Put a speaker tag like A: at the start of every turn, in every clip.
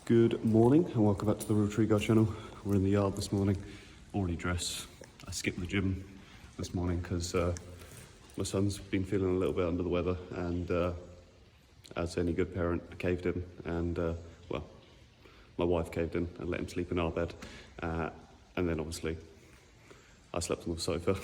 A: Good morning and welcome back to the Real Tree Guy channel. We're in the yard this morning, already dressed. I skipped the gym this morning because my son's been feeling a little bit under the weather, and as any good parent, I caved in, and well, my wife caved in and let him sleep in our bed, and then obviously I slept on the sofa.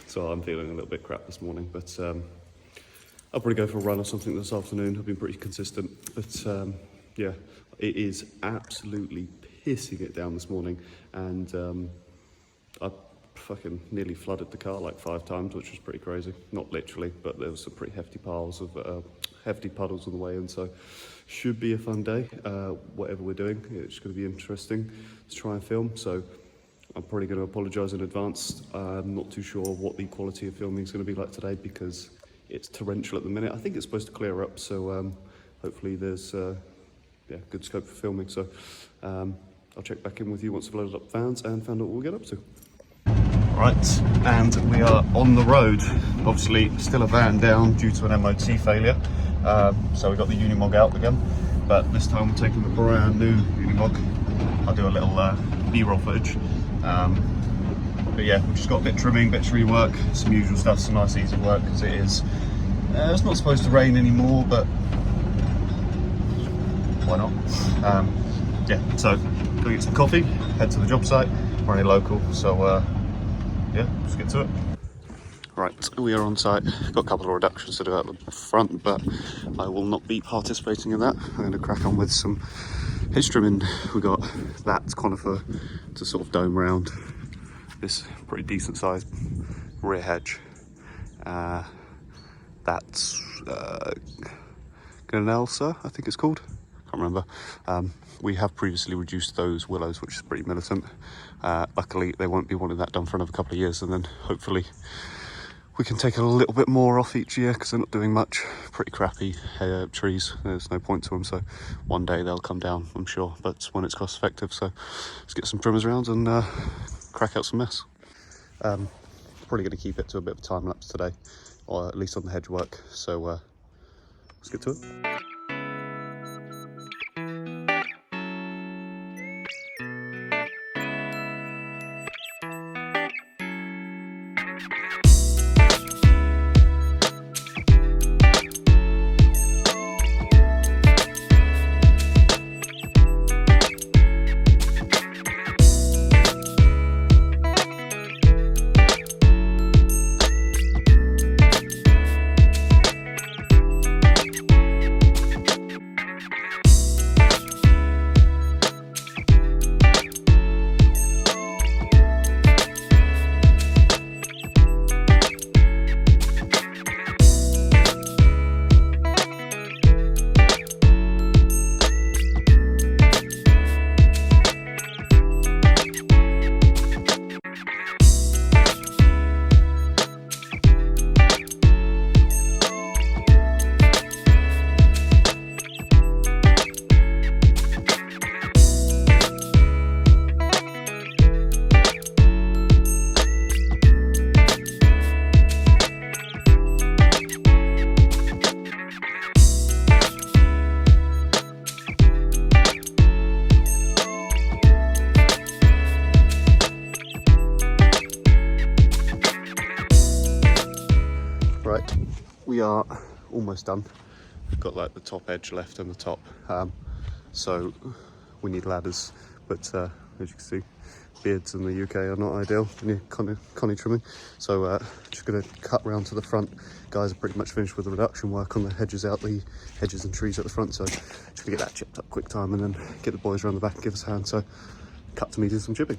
A: So I'm feeling a little bit crap this morning, but I'll probably go for a run or something this afternoon. I've been pretty consistent, but yeah, it is absolutely pissing it down this morning, and I fucking nearly flooded the car like 5 times, which was pretty crazy. Not literally, but there was some pretty hefty piles of hefty puddles on the way in, so should be a fun day. Whatever we're doing, it's going to be interesting to try and film, so I'm probably going to apologise in advance. I'm not too sure what the quality of filming is going to be like today because it's torrential at the minute. I think it's supposed to clear up, so hopefully there's yeah, good scope for filming. So I'll check back in with you once I've loaded up vans and found out what we'll get up to. Right, and we are on the road. Obviously still a van down due to an MOT failure, so we got the Unimog out again, but this time we're taking the brand new Unimog. I'll do a little B-roll footage, but yeah, we've just got a bit of trimming, bit of rework, some usual stuff, some nice easy work, because it is it's not supposed to rain anymore, but why not? Yeah, so go get some coffee, head to the job site. We're only local, so yeah, let's get to it. Right, we are on site. Got a couple of reductions to do out the front, but I will not be participating in that. I'm going to crack on with some hedge trimming. We got that conifer to sort of dome round this pretty decent sized rear hedge. That's Ganelsa, I think it's called. Can't remember. We have previously reduced those willows, which is pretty militant. Luckily they won't be wanting that done for another couple of years, and then hopefully we can take a little bit more off each year because they're not doing much. Pretty crappy trees, there's no point to them, so one day they'll come down, I'm sure, but when it's cost effective. So let's get some trimmers around and crack out some mess. Probably going to keep it to a bit of a time lapse today, or at least on the hedge work, so let's get to it. Right, we are almost done. We've got like the top edge left and the top, so we need ladders, but as you can see, beards in the UK are not ideal when you're connie trimming, so just going to cut round to the front. Guys are pretty much finished with the reduction work on the hedges and trees at the front, so just going to get that chipped up quick time and then get the boys around the back and give us a hand. So cut to me do some chipping.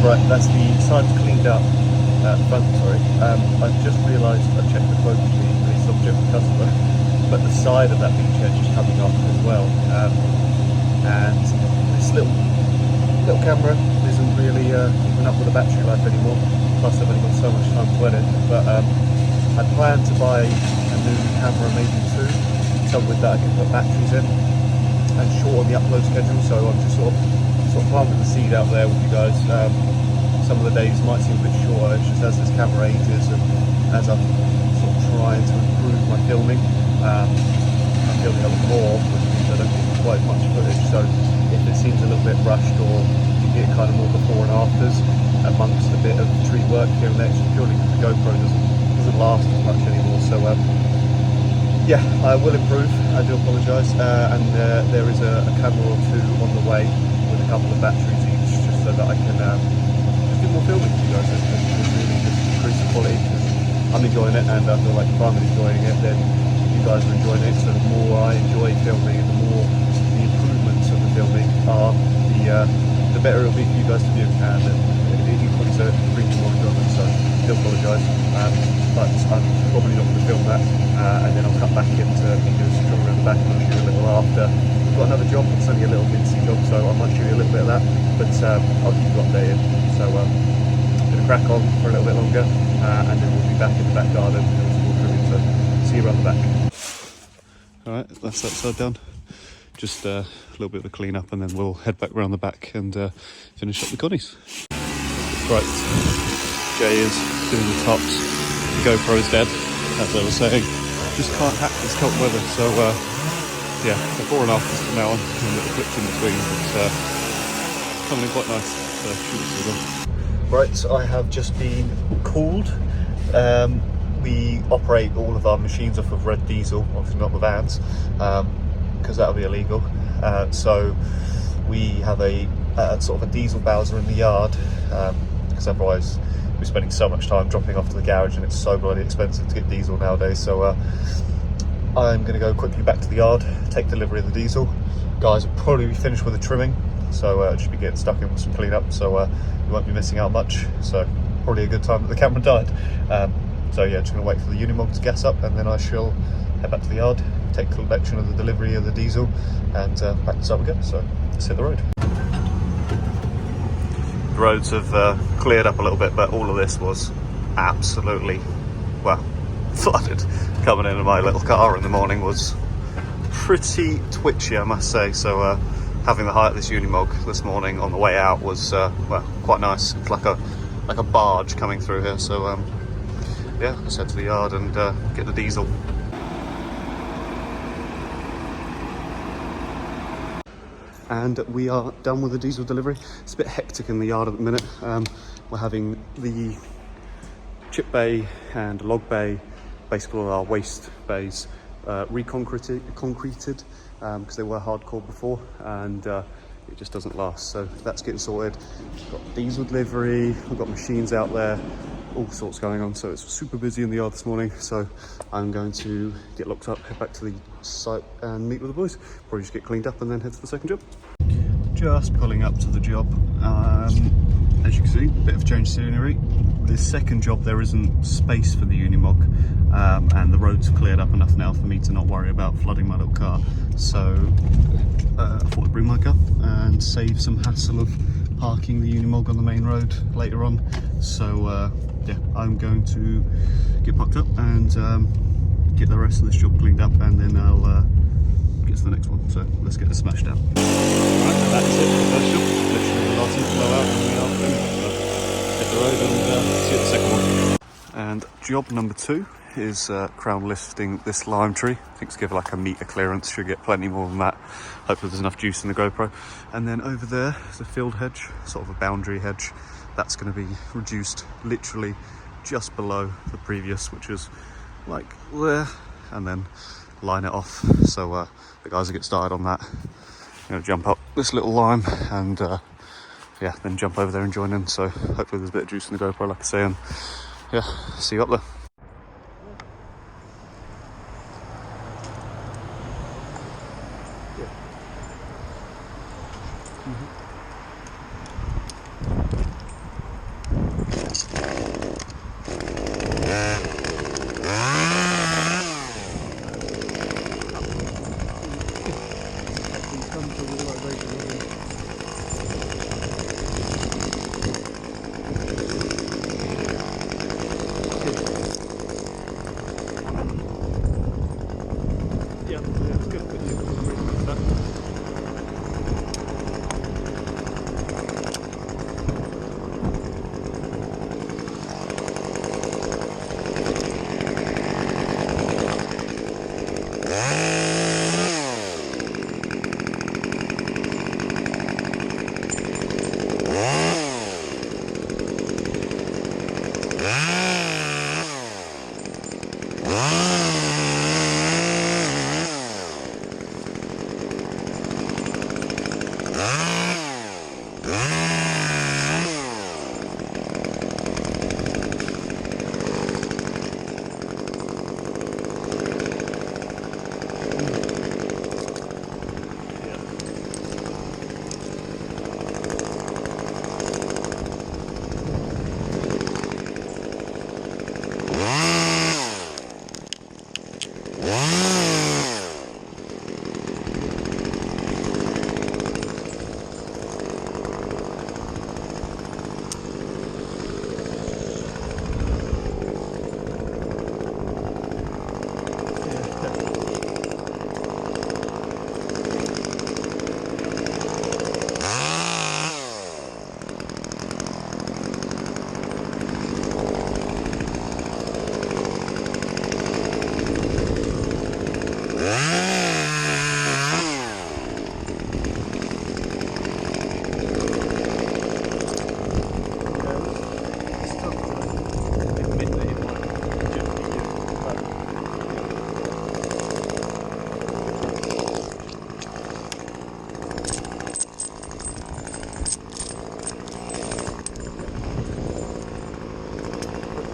A: Right, that's the sides cleaned up. Front, sorry. I've just realised I checked the quote sheet, the subject customer, but the side of that beach edge is coming off as well. And this little camera isn't really keeping up with the battery life anymore. Plus, I've only got so much time to edit. But I plan to buy a new camera, maybe two. Some with that I can put batteries in, and shorten the upload schedule. So I'm just sort of planting the seed out there with you guys. Some of the days might seem a bit shorter, it's just as this camera ages and as I'm sort of trying to improve my filming, I'm filming a lot more, which means I don't get quite much footage. So if it seems a little bit rushed, or you get kind of more before and afters amongst a bit of tree work here and there, it's purely because the GoPro doesn't last as much anymore. So yeah, I will improve. I do apologise, and there is a camera or two on the way with a couple of batteries each, just so that I can do more filming for you guys and really just increase the quality, because I'm enjoying it, and I feel like if I'm enjoying it, then you guys are enjoying it. So the more I enjoy filming, and the more the improvements of the filming are, the better it'll be for you guys to view, and it equally so brings you more enjoyment. So I do apologise, but I'm probably not going to film that, and then I'll cut back into me doing some drawing around the back, and I'll show you a little after. I've got another job, it's only a little mincy job, so I might show you a little bit of that, but I'll keep you updated. So I'm going to crack on for a little bit longer, and then we'll be back in the back garden doing some more trimming, so see you around the back. Alright, that's that side done. Just a little bit of a clean up, and then we'll head back around the back and finish up the connies. Right, Jay is doing the tops. The GoPro's dead, as I was saying. Just can't hack this cold weather, so yeah, before and after from now on, and little clips in between. It's coming in quite nice. So shoot this as well. Right, so I have just been called. We operate all of our machines off of red diesel, obviously not the vans, because that would be illegal. So we have a sort of a diesel bowser in the yard, because otherwise we're spending so much time dropping off to the garage, and it's so bloody expensive to get diesel nowadays. So I'm going to go quickly back to the yard, take delivery of the diesel. Guys will probably be finished with the trimming, so I'll just be getting stuck in with some cleanup, so you won't be missing out much. So probably a good time that the camera died. So yeah, just going to wait for the Unimog to gas up, and then I shall head back to the yard, take collection of the delivery of the diesel, and back to start we go. So let's hit the road. The roads have cleared up a little bit, but all of this was absolutely, well, flooded. Coming into my little car in the morning was pretty twitchy, I must say. So having the height of this Unimog this morning on the way out was well, quite nice. It's like a barge coming through here. So yeah, let's head to the yard and get the diesel. And we are done with the diesel delivery. It's a bit hectic in the yard at the minute. We're having the chip bay and log bay, basically all our waste bays, reconcreted because they were hardcore before, and it just doesn't last. So that's getting sorted. We've got diesel delivery, we've got machines out there, all sorts going on. So it's super busy in the yard this morning. So I'm going to get locked up, head back to the site and meet with the boys. Probably just get cleaned up and then head to the second job. Just pulling up to the job. As you can see, a bit of change of scenery. This second job, there isn't space for the Unimog, and the roads have cleared up enough now for me to not worry about flooding my little car. So I thought I'd bring my car and save some hassle of parking the Unimog on the main road later on. So yeah, I'm going to get parked up and get the rest of this job cleaned up, and then I'll get to the next one. So let's get this smashed out. Right, and that's it for the first job. Literally the last thing to blow out in the afternoon. So hit the road and see you at the second one. And job number 2 is crown lifting this lime tree. I think it's give like a metre clearance, should get plenty more than that. Hopefully there's enough juice in the GoPro. And then over there is a field hedge, sort of a boundary hedge. That's going to be reduced literally just below the previous, which is like there, and then line it off. So the guys will get started on that. I'm going to jump up this little lime and yeah, then jump over there and join in. So hopefully there's a bit of juice in the GoPro, like I say, and yeah, see you up there.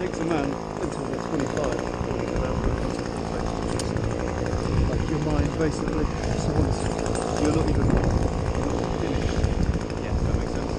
A: Takes a man until they're 25 like your mind basically. So once you're not even finished. Yeah, does that make sense?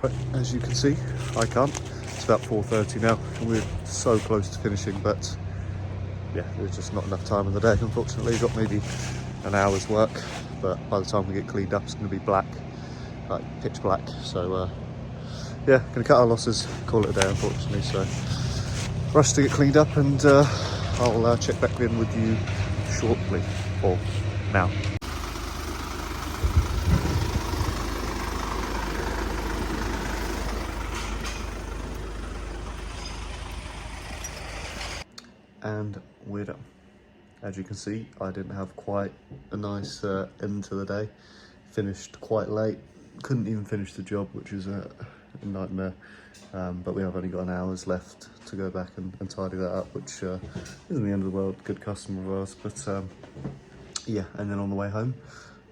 A: But as you can see, I can't. It's about 4:30 now, and we're so close to finishing, but yeah, there's just not enough time in the day, unfortunately. We've got maybe an hour's work, but by the time we get cleaned up, it's going to be black, like pitch black. So yeah, going to cut our losses, call it a day, unfortunately. So rush to get cleaned up, and I'll check back in with you shortly, or now. And we're done. As you can see, I didn't have quite a nice end to the day. Finished quite late, couldn't even finish the job, which is a nightmare. But we have only got an hour's left to go back and tidy that up, which isn't the end of the world, good customer of ours. But yeah, and then on the way home,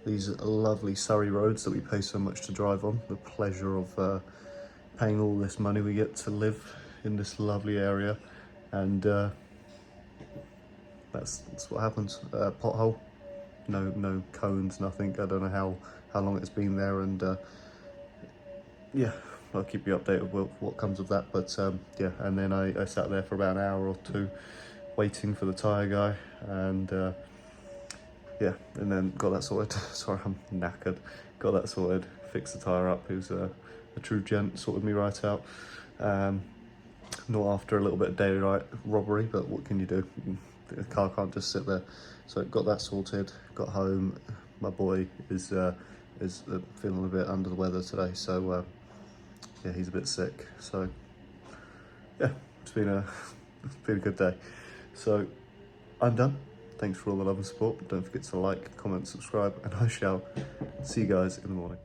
A: these lovely Surrey roads that we pay so much to drive on, the pleasure of paying all this money we get to live in this lovely area, and that's what happens. Pothole, no cones, nothing. I don't know how long it's been there, and yeah, I'll keep you updated with what comes of that. But yeah, and then I sat there for about an hour or two waiting for the tyre guy, and yeah, and then got that sorted. Sorry, I'm knackered. Got that sorted, fixed the tyre up. Who's a true gent, sorted me right out. Not after a little bit of daylight robbery, but what can you do? The car can't just sit there. So got that sorted, got home. My boy is feeling a bit under the weather today, so yeah, he's a bit sick. So yeah, it's been a good day. So I'm done. Thanks for all the love and support. Don't forget to like, comment, subscribe, and I shall see you guys in the morning.